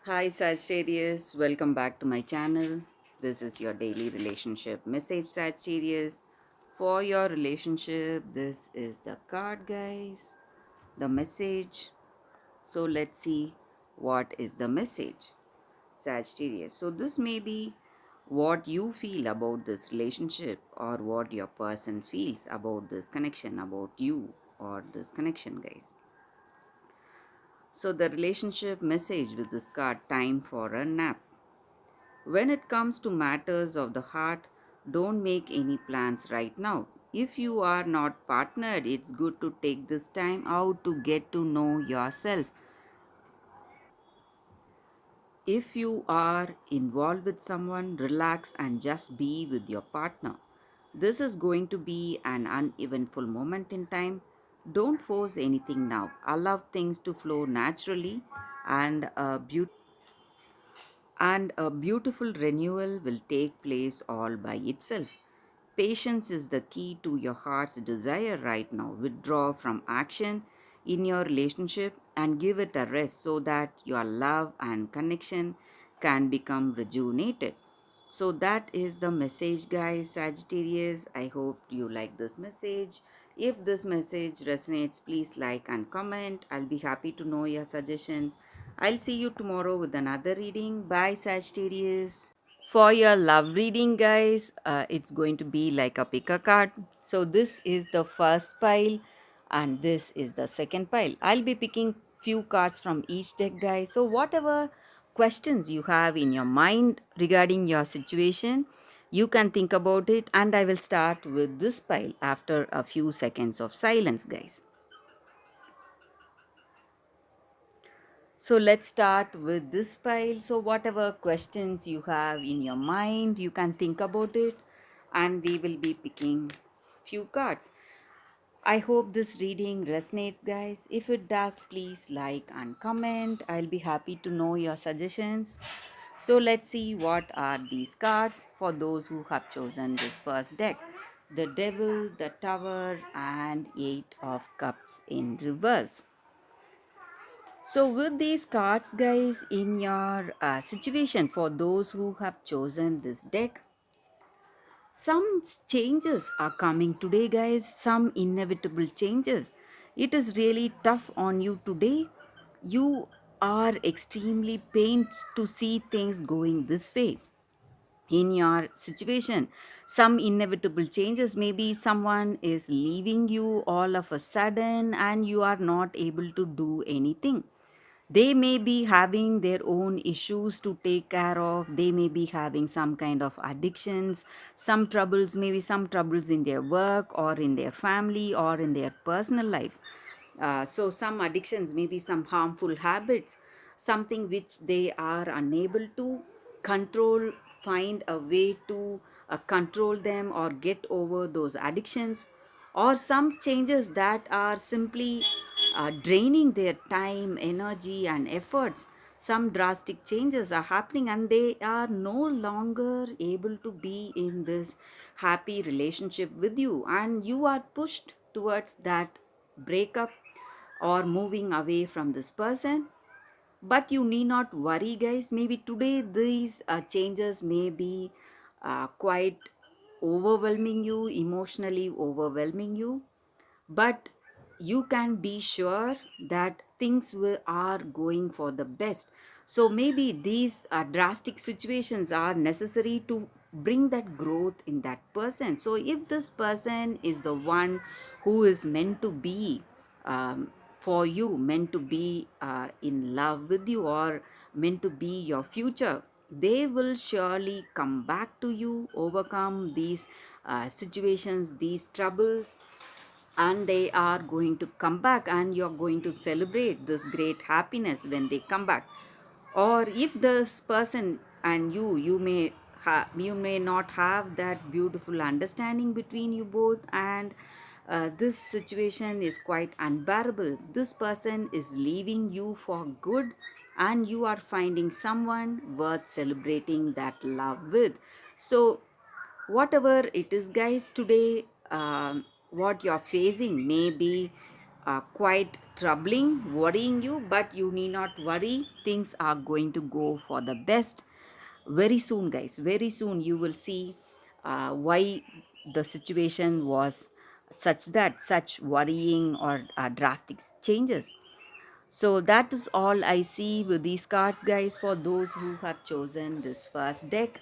Hi Sagittarius, welcome back to my channel. This is your daily relationship message, Sagittarius. For your relationship, this is the card, guys. The message. So let's see what is the message, Sagittarius. So this may be what you feel about this relationship or what your person feels about this connection, about you or this connection, guys. So the relationship message with this card, time for a nap. When it comes to matters of the heart, don't make any plans right now. If you are not partnered, it's good to take this time out to get to know yourself. If you are involved with someone, relax and just be with your partner. This is going to be an uneventful moment in time. Don't force anything now. Allow things to flow naturally and a beautiful renewal will take place all by itself. Patience is the key to your heart's desire right now. Withdraw from action in your relationship and give it a rest so that your love and connection can become rejuvenated. So, that is the message, guys. Sagittarius, I hope you like this message. If this message resonates, please like and comment. I'll be happy to know your suggestions. I'll see you tomorrow with another reading. Bye, Sagittarius. For your love reading, guys, it's going to be like a pick a card. So this is the first pile and this is the second pile. I'll be picking few cards from each deck, guys. So whatever questions you have in your mind regarding your situation, you can think about it, and I will start with this pile after a few seconds of silence, guys. So let's start with this pile. So whatever questions you have in your mind, you can think about it, and we will be picking few cards. I hope this reading resonates, guys. If it does, please like and comment. I'll be happy to know your suggestions. So let's see what are these cards for those who have chosen this first deck. The Devil, the Tower, and Eight of Cups in reverse. So, with these cards, guys, in your situation, for those who have chosen this deck, some changes are coming today, guys, some inevitable changes. It is really tough on you today. You are extremely pained to see things going this way in your situation. Some inevitable changes, maybe someone is leaving you all of a sudden and you are not able to do anything. They may be having their own issues to take care of. They may be having some kind of addictions, some troubles, maybe some troubles in their work or in their family or in their personal life. So some addictions, maybe some harmful habits, something which they are unable to control, find a way to control them or get over those addictions, or some changes that are simply draining their time, energy, and efforts. Some drastic changes are happening and they are no longer able to be in this happy relationship with you, and you are pushed towards that breakup or moving away from this person. But you need not worry, guys. Maybe today these changes may be quite overwhelming you, emotionally overwhelming you, but you can be sure that are going for the best. So maybe these drastic situations are necessary to bring that growth in that person. So if this person is the one who is meant to be for you, meant to be in love with you, or meant to be your future, they will surely come back to you, overcome these situations, these troubles, and they are going to come back, and you're going to celebrate this great happiness when they come back. Or if this person and you may not have that beautiful understanding between you both, and this situation is quite unbearable. This person is leaving you for good, and you are finding someone worth celebrating that love with. So whatever it is, guys, today what you're facing may be quite troubling, worrying you, but you need not worry. Things are going to go for the best very soon, guys. Very soon, you will see why the situation was such that such worrying or drastic changes. So, that is all I see with these cards, guys, for those who have chosen this first deck.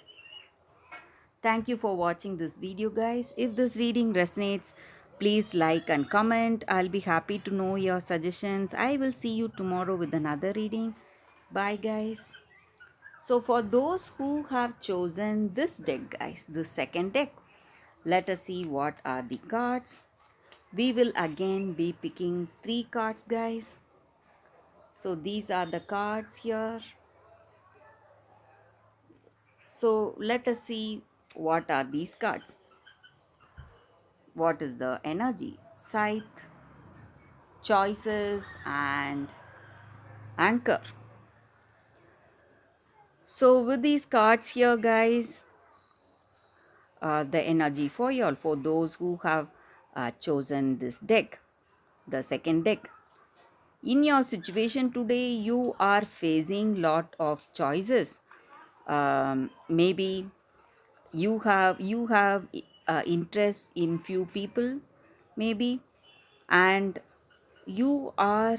Thank you for watching this video, guys. If this reading resonates, please like and comment. I'll be happy to know your suggestions. I will see you tomorrow with another reading. Bye, guys. So for those who have chosen this deck, guys, the second deck, let us see what are the cards. We will again be picking 3 cards, guys. So these are the cards here. So let us see what are these cards. What is the energy? Scythe, choices, and anchor. So with these cards here, guys, the energy for y'all, for those who have chosen this deck, the second deck. In your situation today, you are facing lot of choices. Maybe you have interest in few people, maybe, and you are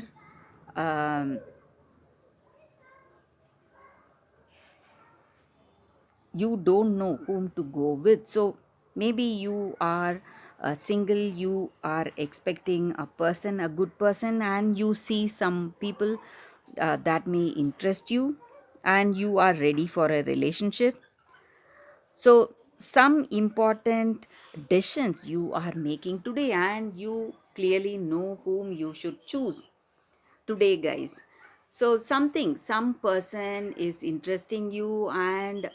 um, you don't know whom to go with. So maybe you are single, you are expecting a person, a good person, and you see some people that may interest you, and you are ready for a relationship. So some important decisions you are making today, and you clearly know whom you should choose today, guys. So some person is interesting you, and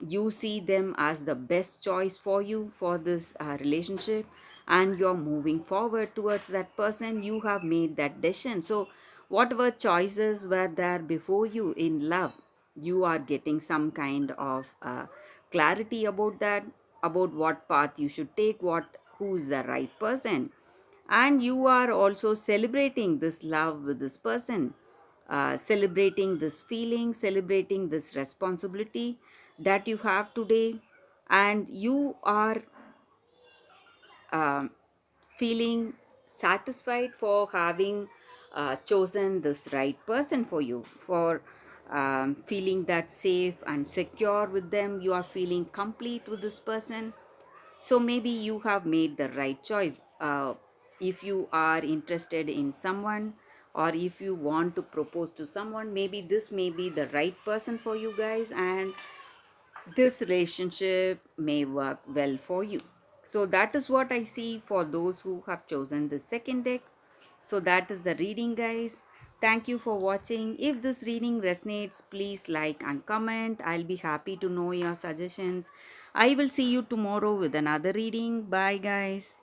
you see them as the best choice for you for this relationship, and you're moving forward towards that person. You have made that decision. So whatever choices were there before you in love, you are getting some kind of clarity about that, about what path you should take, what who is the right person, and you are also celebrating this love with this person, celebrating this feeling, celebrating this responsibility that you have today, and you are um, feeling satisfied for having chosen this right person for you, for feeling that safe and secure with them. You are feeling complete with this person. So maybe you have made the right choice. If you are interested in someone, or if you want to propose to someone, maybe this may be the right person for you guys, and this relationship may work well for you. So that is what I see for those who have chosen the second deck. So that is the reading, guys. Thank you for watching. If this reading resonates, please like and comment. I'll be happy to know your suggestions. I will see you tomorrow with another reading. Bye, guys.